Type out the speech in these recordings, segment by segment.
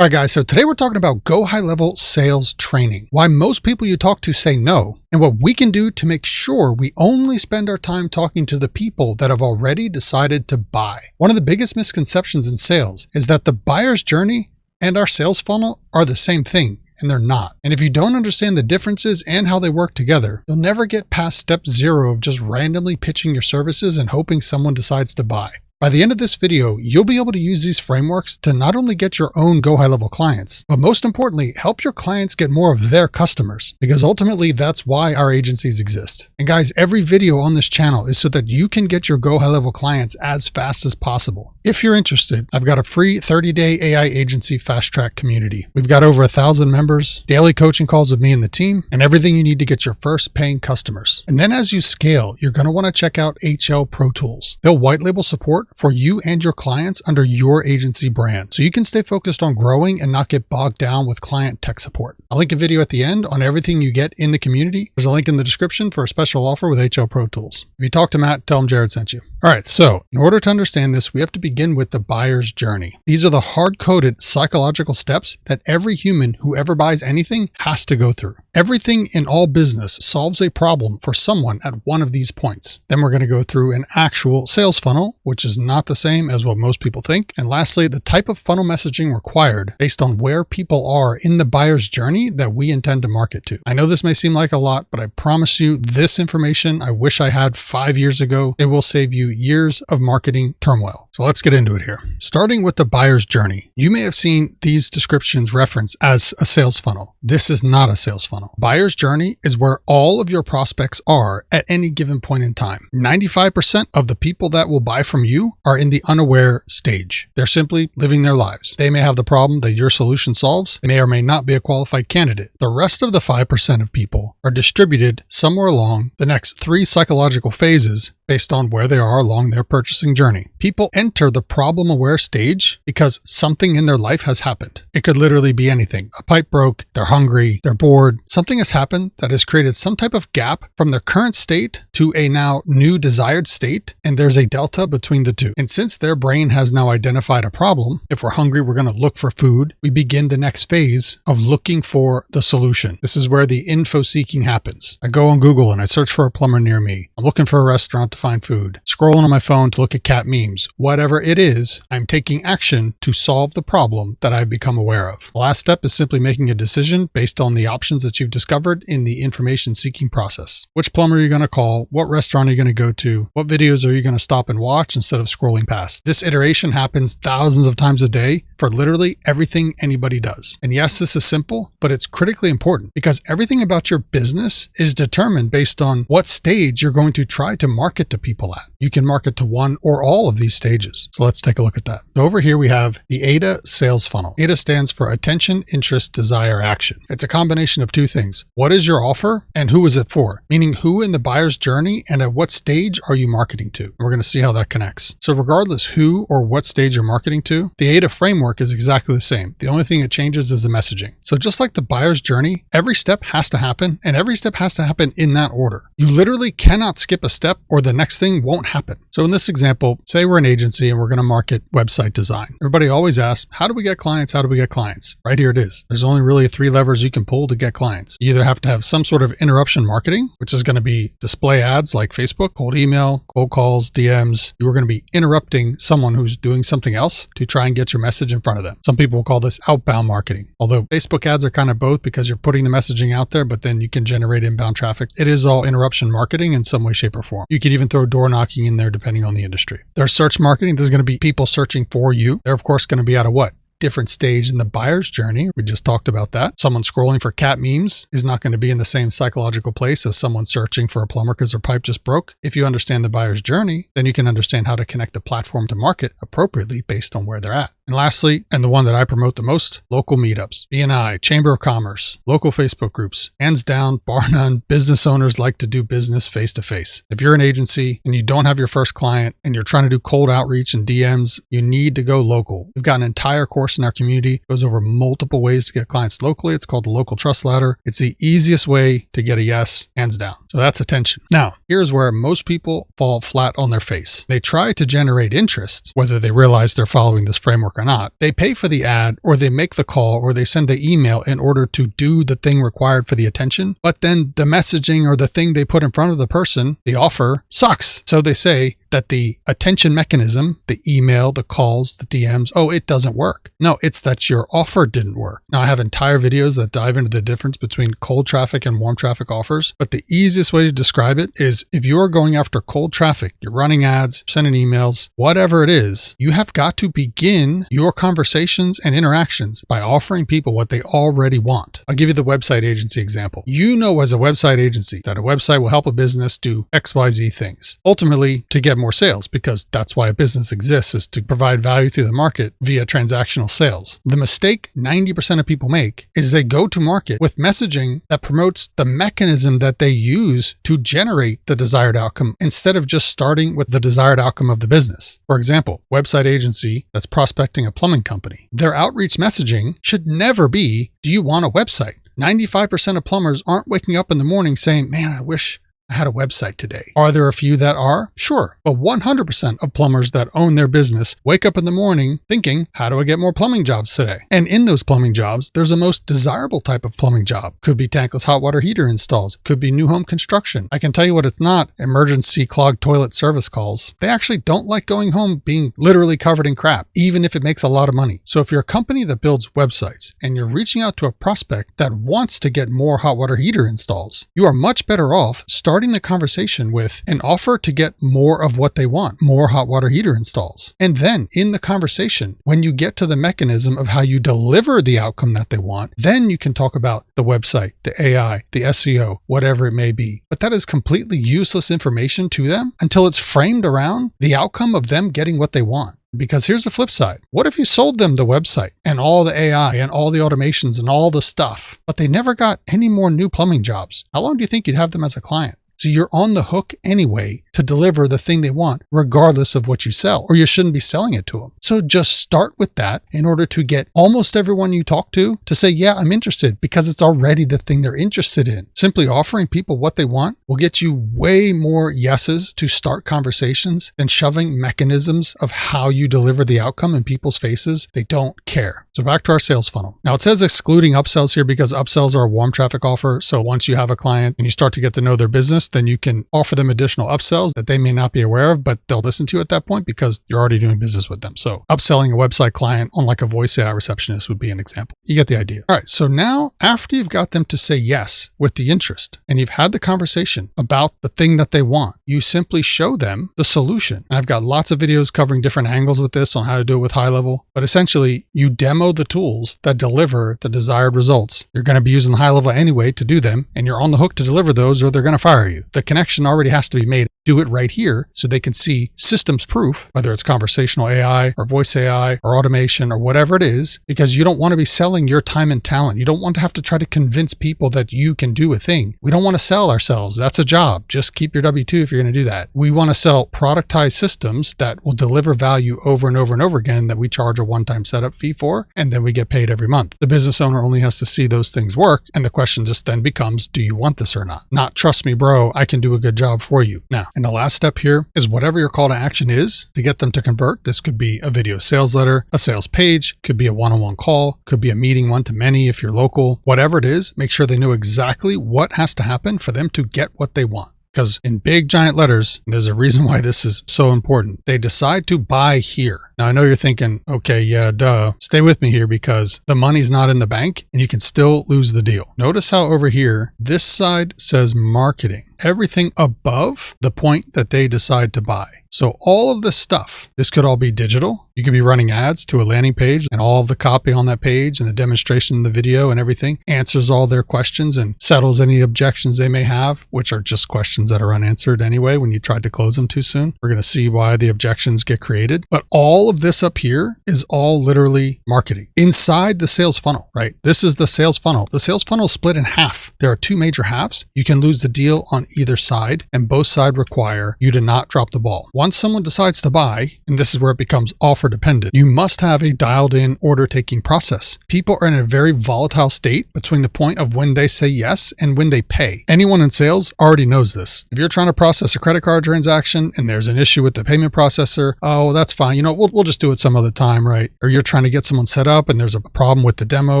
All right, guys, so today we're talking about GoHighLevel sales training, why most people you talk to say no, and what we can do to make sure we only spend our time talking to the people that have already decided to buy. One of the biggest misconceptions in sales is that the buyer's journey and our sales funnel are the same thing, and they're not. And if you don't understand the differences and how they work together, you'll never get past step 0 of just randomly pitching your services and hoping someone decides to buy. By the end of this video, you'll be able to use these frameworks to not only get your own GoHighLevel clients, but most importantly, help your clients get more of their customers, because ultimately that's why our agencies exist. And guys, every video on this channel is so that you can get your GoHighLevel clients as fast as possible. If you're interested, I've got a free 30-day AI agency fast track community. We've got over 1,000 members, daily coaching calls with me and the team, and everything you need to get your first paying customers. And then as you scale, you're going to want to check out HL-ProTools. They'll white label support for you and your clients under your agency brand, so you can stay focused on growing and not get bogged down with client tech support. I'll link a video at the end on everything you get in the community. There's a link in the description for a special offer with HL-ProTools. If you talk to Matt, tell him Jared sent you. All right, so in order to understand this, we have to begin with the buyer's journey. These are the hard-coded psychological steps that every human who ever buys anything has to go through. Everything in all business solves a problem for someone at one of these points. Then we're going to go through an actual sales funnel, which is not the same as what most people think. And lastly, the type of funnel messaging required based on where people are in the buyer's journey that we intend to market to. I know this may seem like a lot, but I promise you this information I wish I had 5 years ago. It will save you years of marketing turmoil. So let's get into it here. Starting with the buyer's journey. You may have seen these descriptions referenced as a sales funnel. This is not a sales funnel. Buyer's journey is where all of your prospects are at any given point in time. 95% of the people that will buy from you are in the unaware stage. They're simply living their lives. They may have the problem that your solution solves. They may or may not be a qualified candidate. The rest of the 5% of people are distributed somewhere along the next 3 psychological phases based on where they are along their purchasing journey. People enter the problem-aware stage because something in their life has happened. It could literally be anything. A pipe broke, they're hungry, they're bored. Something has happened that has created some type of gap from their current state to a now new desired state, and there's a delta between the two. And since their brain has now identified a problem, if we're hungry, we're going to look for food. We begin the next phase of looking for the solution. This is where the info seeking happens. I go on Google and I search for a plumber near me. I'm looking for a restaurant to find food, scrolling on my phone to look at cat memes. Whatever it is, I'm taking action to solve the problem that I've become aware of. The last step is simply making a decision based on the options that you've discovered in the information seeking process. Which plumber are you going to call? What restaurant are you going to go to? What videos are you going to stop and watch instead of scrolling past? This iteration happens thousands of times a day for literally everything anybody does. And yes, this is simple, but it's critically important because everything about your business is determined based on what stage you're going to try to market to people at. You can market to one or all of these stages. So let's take a look at that. So over here we have the AIDA sales funnel. AIDA stands for attention, interest, desire, action. It's a combination of 2 things. What is your offer and who is it for? Meaning who in the buyer's journey and at what stage are you marketing to? And we're going to see how that connects. So regardless who or what stage you're marketing to, the AIDA framework is exactly the same. The only thing that changes is the messaging. So just like the buyer's journey, every step has to happen, and every step has to happen in that order. You literally cannot skip a step or the next thing won't happen. So in this example, say we're an agency and we're going to market website design. Everybody always asks, how do we get clients? How do we get clients? Right here it is. There's only really 3 levers you can pull to get clients. You either have to have some sort of interruption marketing, which is going to be display ads like Facebook, cold email, cold calls, DMs. You are going to be interrupting someone who's doing something else to try and get your message in front of them. Some people will call this outbound marketing. Although Facebook ads are kind of both because you're putting the messaging out there, but then you can generate inbound traffic. It is all interruption marketing in some way, shape, or form. You could even throw door knocking in there depending on the industry. There's search marketing. There's going to be people searching for you. They're of course going to be at a what? Different stage in the buyer's journey. We just talked about that. Someone scrolling for cat memes is not going to be in the same psychological place as someone searching for a plumber because their pipe just broke. If you understand the buyer's journey, then you can understand how to connect the platform to market appropriately based on where they're at. And lastly, and the one that I promote the most, local meetups, BNI, Chamber of Commerce, local Facebook groups. Hands down, bar none, business owners like to do business face to face. If you're an agency and you don't have your first client and you're trying to do cold outreach and DMs, you need to go local. We've got an entire course in our community. It goes over multiple ways to get clients locally. It's called the Local Trust Ladder. It's the easiest way to get a yes, hands down. So that's attention. Now, here's where most people fall flat on their face. They try to generate interest, whether they realize they're following this framework or not. They pay for the ad, or they make the call, or they send the email in order to do the thing required for the attention. But then the messaging or the thing they put in front of the person, the offer, sucks. So they say that the attention mechanism, the email, the calls, the DMs, it doesn't work. No, it's that your offer didn't work. Now, I have entire videos that dive into the difference between cold traffic and warm traffic offers, but the easiest way to describe it is if you are going after cold traffic, you're running ads, sending emails, whatever it is, you have got to begin your conversations and interactions by offering people what they already want. I'll give you the website agency example. You know, as a website agency, that a website will help a business do XYZ things, ultimately to get more sales, because that's why a business exists, is to provide value through the market via transactional sales. The mistake 90% of people make is they go to market with messaging that promotes the mechanism that they use to generate the desired outcome instead of just starting with the desired outcome of the business. For example, website agency that's prospecting a plumbing company. Their outreach messaging should never be, do you want a website? 95% of plumbers aren't waking up in the morning saying, man, I wish I had a website today. Are there a few that are? Sure. But 100% of plumbers that own their business wake up in the morning thinking, how do I get more plumbing jobs today? And in those plumbing jobs, there's a most desirable type of plumbing job. Could be tankless hot water heater installs. Could be new home construction. I can tell you what it's not: emergency clogged toilet service calls. They actually don't like going home being literally covered in crap, even if it makes a lot of money. So if you're a company that builds websites and you're reaching out to a prospect that wants to get more hot water heater installs, you are much better off starting the conversation with an offer to get more of what they want, more hot water heater installs. And then in the conversation, when you get to the mechanism of how you deliver the outcome that they want, then you can talk about the website, the AI, the SEO, whatever it may be. But that is completely useless information to them until it's framed around the outcome of them getting what they want. Because here's the flip side. What if you sold them the website and all the AI and all the automations and all the stuff, but they never got any more new plumbing jobs? How long do you think you'd have them as a client? So you're on the hook anyway to deliver the thing they want, regardless of what you sell, or you shouldn't be selling it to them. So just start with that in order to get almost everyone you talk to say, yeah, I'm interested, because it's already the thing they're interested in. Simply offering people what they want will get you way more yeses to start conversations than shoving mechanisms of how you deliver the outcome in people's faces. They don't care. So back to our sales funnel. Now it says excluding upsells here because upsells are a warm traffic offer. So once you have a client and you start to get to know their business, then you can offer them additional upsells that they may not be aware of, but they'll listen to at that point because you're already doing business with them. So upselling a website client on like a voice AI receptionist would be an example. You get the idea. All right. So now after you've got them to say yes with the interest and you've had the conversation about the thing that they want, you simply show them the solution. And I've got lots of videos covering different angles with this on how to do it with HighLevel, but essentially you demo the tools that deliver the desired results. You're going to be using HighLevel anyway to do them, and you're on the hook to deliver those or they're going to fire you. The connection already has to be made. Do it right here so they can see systems proof, whether it's conversational AI or voice AI or automation or whatever it is, because you don't want to be selling your time and talent. You don't want to have to try to convince people that you can do a thing. We don't want to sell ourselves. That's a job. Just keep your W-2 if you're going to do that. We want to sell productized systems that will deliver value over and over and over again that we charge a one-time setup fee for, and then we get paid every month. The business owner only has to see those things work, and the question just then becomes, do you want this or not? Not, trust me, bro, I can do a good job for you. Now, and the last step here is whatever your call to action is to get them to convert. This could be a video sales letter, a sales page, could be a one-on-one call, could be a meeting one-to-many if you're local. Whatever it is, make sure they know exactly what has to happen for them to get what they want. Because in big giant letters, there's a reason why this is so important. They decide to buy here. Now, I know you're thinking, okay, yeah, duh. Stay with me here because the money's not in the bank and you can still lose the deal. Notice how over here, this side says marketing. Everything above the point that they decide to buy. So all of this stuff, this could all be digital. You could be running ads to a landing page and all of the copy on that page and the demonstration in the video and everything answers all their questions and settles any objections they may have, which are just questions that are unanswered anyway when you tried to close them too soon. We're going to see why the objections get created. But all of this up here is all literally marketing inside the sales funnel, right? This is the sales funnel. The sales funnel is split in half. There are two major halves. You can lose the deal on either side, and both sides require you to not drop the ball. One once someone decides to buy, and this is where it becomes offer dependent, you must have a dialed in order taking process. People are in a very volatile state between the point of when they say yes and when they pay. Anyone in sales already knows this. If you're trying to process a credit card transaction and there's an issue with the payment processor, oh, that's fine. We'll just do it some other time, right? Or you're trying to get someone set up and there's a problem with the demo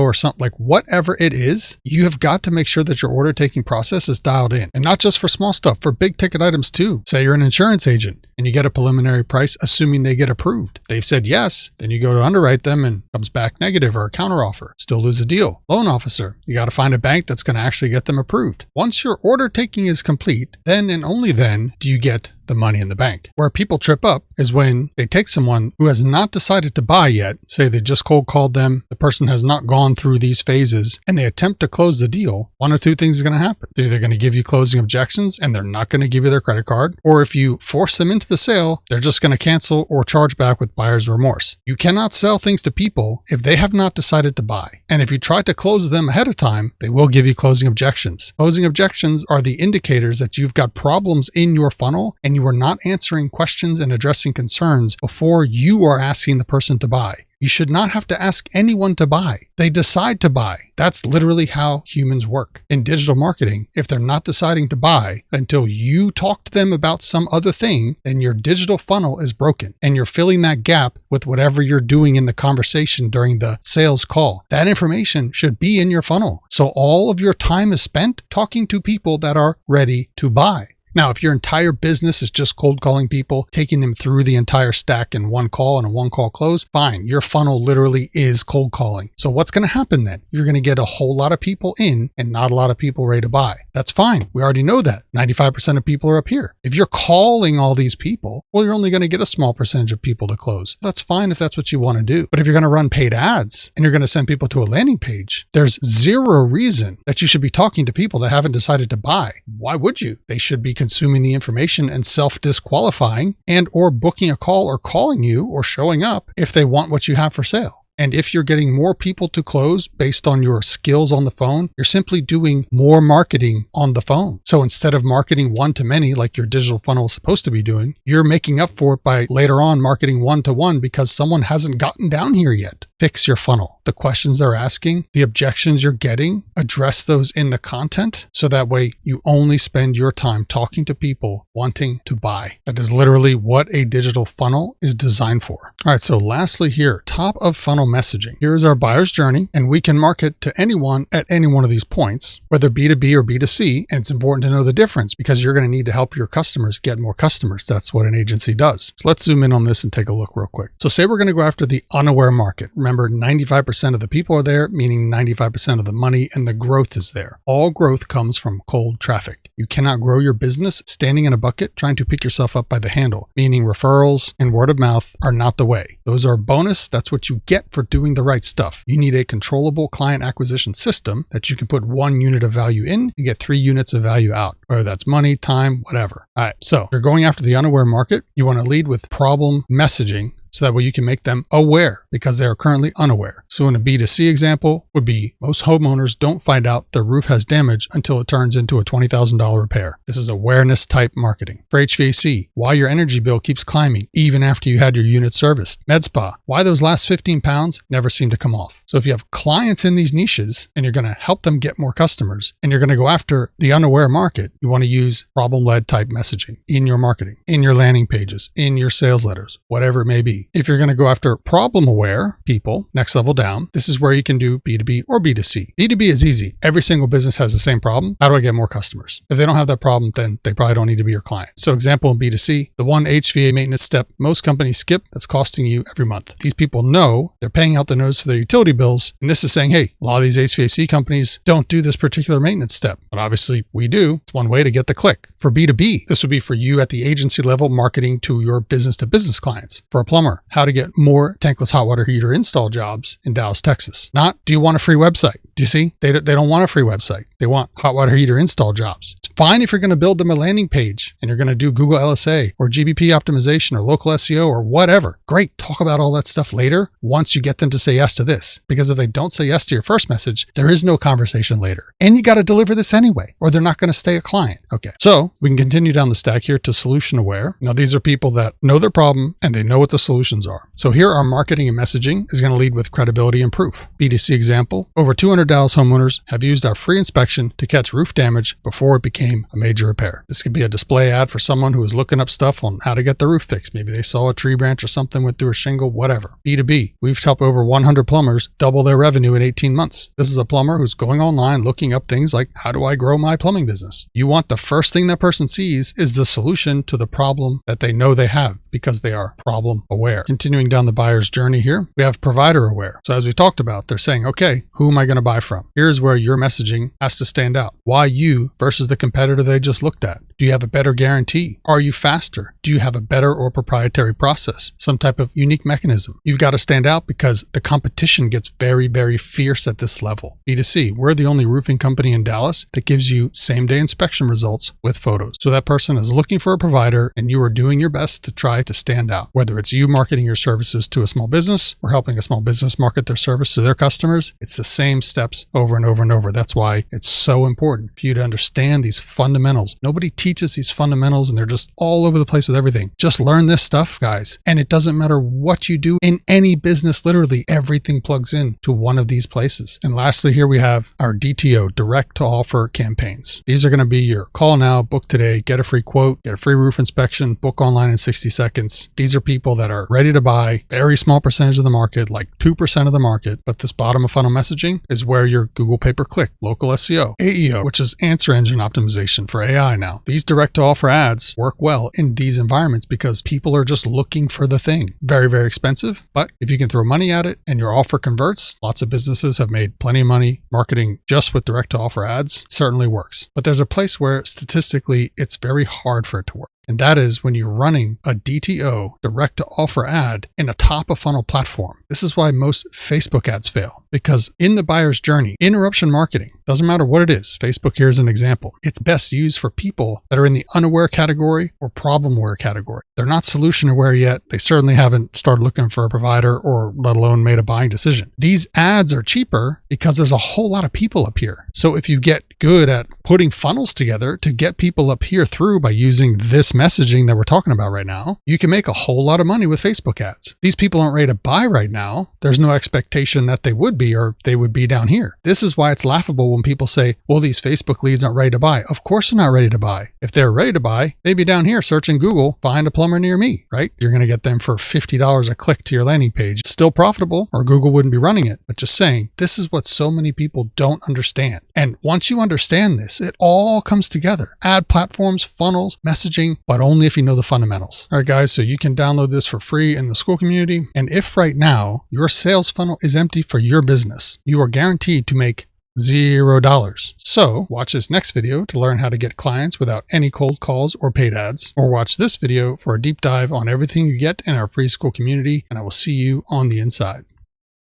or something, like whatever it is, you have got to make sure that your order taking process is dialed in. And not just for small stuff, for big ticket items too. Say you're an insurance agent and you get a preliminary price, assuming they get approved. They've said yes, then you go to underwrite them and comes back negative or a counteroffer. Still lose a deal. Loan officer, you got to find a bank that's going to actually get them approved. Once your order taking is complete, then and only then do you get the money in the bank. Where people trip up is when they take someone who has not decided to buy yet, say they just cold called them, the person has not gone through these phases, and they attempt to close the deal. One or two things are going to happen. They're either going to give you closing objections and they're not going to give you their credit card, or if you force them into the sale, they're just going to cancel or charge back with buyer's remorse. You cannot sell things to people if they have not decided to buy. And if you try to close them ahead of time, they will give you closing objections. Closing objections are the indicators that you've got problems in your funnel and you are not answering questions and addressing concerns before you are asking the person to buy. You should not have to ask anyone to buy. They decide to buy. That's literally how humans work. In digital marketing, if they're not deciding to buy until you talk to them about some other thing, then your digital funnel is broken and you're filling that gap with whatever you're doing in the conversation during the sales call. That information should be in your funnel. So all of your time is spent talking to people that are ready to buy. Now, if your entire business is just cold calling people, taking them through the entire stack in one call and a one call close, fine. Your funnel literally is cold calling. So what's going to happen then? You're going to get a whole lot of people in and not a lot of people ready to buy. That's fine. We already know that. 95% of people are up here. If you're calling all these people, well, you're only going to get a small percentage of people to close. That's fine if that's what you want to do. But if you're going to run paid ads and you're going to send people to a landing page, there's zero reason that you should be talking to people that haven't decided to buy. Why would you? They should be consuming the information and self-disqualifying and or booking a call or calling you or showing up if they want what you have for sale. And if you're getting more people to close based on your skills on the phone, you're simply doing more marketing on the phone. So instead of marketing one-to-many like your digital funnel is supposed to be doing, you're making up for it by later on marketing one-to-one because someone hasn't gotten down here yet. Fix your funnel. The questions they're asking, the objections you're getting, address those in the content so that way you only spend your time talking to people wanting to buy. That is literally what a digital funnel is designed for. All right, so lastly here, top of funnel messaging. Here's our buyer's journey, and we can market to anyone at any one of these points, whether B2B or B2C, and it's important to know the difference because you're going to need to help your customers get more customers. That's what an agency does. So let's zoom in on this and take a look real quick. So say we're going to go after the unaware market. Remember, 95% of the people are there, meaning 95% of the money and the growth is there. All growth comes from cold traffic. You cannot grow your business standing in a bucket trying to pick yourself up by the handle, meaning referrals and word of mouth are not the way. Those are a bonus. That's what you get for doing the right stuff. You need a controllable client acquisition system that you can put 1 unit of value in and get 3 units of value out, whether that's money, time, whatever. All right, so if you're going after the unaware market, you want to lead with problem messaging so that way you can make them aware because they are currently unaware. So in a B2C example would be most homeowners don't find out their roof has damage until it turns into a $20,000 repair. This is awareness type marketing. For HVAC, why your energy bill keeps climbing even after you had your unit serviced. Med spa, why those last 15 pounds never seem to come off. So if you have clients in these niches and you're going to help them get more customers and you're going to go after the unaware market, you want to use problem-led type messaging in your marketing, in your landing pages, in your sales letters, whatever it may be. If you're going to go after problem-aware people, next level down, this is where you can do B2B or B2C. B2B is easy. Every single business has the same problem. How do I get more customers? If they don't have that problem, then they probably don't need to be your client. So example in B2C, the one HVA maintenance step most companies skip that's costing you every month. These people know they're paying out the nose for their utility bills. And this is saying, hey, a lot of these HVAC companies don't do this particular maintenance step. But obviously we do. It's one way to get the click. For B2B, this would be for you at the agency level marketing to your business to business clients. For a plumber, how to get more tankless hot water heater install jobs in Dallas, Texas. Not, do you want a free website? Do you see? They don't want a free website. They want hot water heater install jobs. Fine if you're going to build them a landing page and you're going to do Google LSA or GBP optimization or local SEO or whatever. Great. Talk about all that stuff later once you get them to say yes to this. Because if they don't say yes to your first message, there is no conversation later. And you got to deliver this anyway, or they're not going to stay a client. Okay. So we can continue down the stack here to solution aware. Now, these are people that know their problem and they know what the solutions are. So here our marketing and messaging is going to lead with credibility and proof. B2C example, over 200 Dallas homeowners have used our free inspection to catch roof damage before it became a major repair. This could be a display ad for someone who is looking up stuff on how to get the roof fixed. Maybe they saw a tree branch or something went through a shingle, whatever. B2B, we've helped over 100 plumbers double their revenue in 18 months. This is a plumber who's going online looking up things like, how do I grow my plumbing business? You want the first thing that person sees is the solution to the problem that they know they have, because they are problem aware. Continuing down the buyer's journey here, we have provider aware. So as we talked about, they're saying, okay, who am I going to buy from? Here's where your messaging has to stand out. Why you versus the competitor they just looked at? Do you have a better guarantee? Are you faster? Do you have a better or proprietary process? Some type of unique mechanism? You've got to stand out because the competition gets very, very fierce at this level. B2C, we're the only roofing company in Dallas that gives you same-day inspection results with photos. So that person is looking for a provider and you are doing your best to try to stand out. Whether it's you marketing your services to a small business or helping a small business market their service to their customers, it's the same steps over and over and over. That's why it's so important for you to understand these fundamentals. Nobody teaches these fundamentals and they're just all over the place with everything. Just learn this stuff, guys. And it doesn't matter what you do in any business, literally everything plugs in to one of these places. And lastly, here we have our DTO, direct to offer campaigns. These are going to be your call now, book today, get a free quote, get a free roof inspection, book online in 60 seconds. These are people that are ready to buy, very small percentage of the market, like 2% of the market. But this bottom of funnel messaging is where your Google pay-per-click, local SEO, AEO, which is answer engine optimization for AI now. These direct to offer ads work well in these environments because people are just looking for the thing. Very, very expensive, but if you can throw money at it and your offer converts, lots of businesses have made plenty of money marketing just with direct to offer ads. It certainly works. But there's a place where statistically it's very hard for it to work. And that is when you're running a DTO, direct to offer ad, in a top of funnel platform. This is why most Facebook ads fail, because in the buyer's journey, interruption marketing, doesn't matter what it is. Facebook here is an example. It's best used for people that are in the unaware category or problem aware category. They're not solution aware yet. They certainly haven't started looking for a provider or let alone made a buying decision. These ads are cheaper because there's a whole lot of people up here. So if you get good at putting funnels together to get people up here through by using this messaging that we're talking about right now, you can make a whole lot of money with Facebook ads. These people aren't ready to buy right now. There's no expectation that they would be, or they would be down here. This is why it's laughable when people say, well, these Facebook leads aren't ready to buy. Of course they're not ready to buy. If they're ready to buy, they'd be down here searching Google, find a plumber near me, right? You're going to get them for $50 a click to your landing page. Still profitable, or Google wouldn't be running it. But just saying, this is what so many people don't understand. And once you understand this, it all comes together. Ad platforms, funnels, messaging, but only if you know the fundamentals. All right, guys, so you can download this for free in the school community. And if right now your sales funnel is empty for your business, you are guaranteed to make $0. So watch this next video to learn how to get clients without any cold calls or paid ads, or watch this video for a deep dive on everything you get in our free school community, and I will see you on the inside.